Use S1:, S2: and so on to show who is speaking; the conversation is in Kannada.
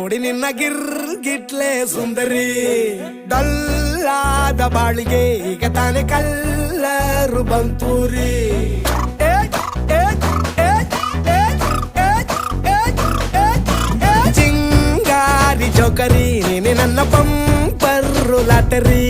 S1: ನೋಡಿ ನಿನ್ನ ಗಿಟ್ಲೆ ಸುಂದರಿ. ಡಲ್ಲಾದ ಬಾಳಿಗೆ ಈಗ ತಾನೆ ಕಲ್ಲರು ಬಂತೂರಿ. ಚಿಂಗಾರಿ ಜೋಕರಿ ನೀನೆ ನನ್ನ ಬಂಪರು ಲಾಟರಿ.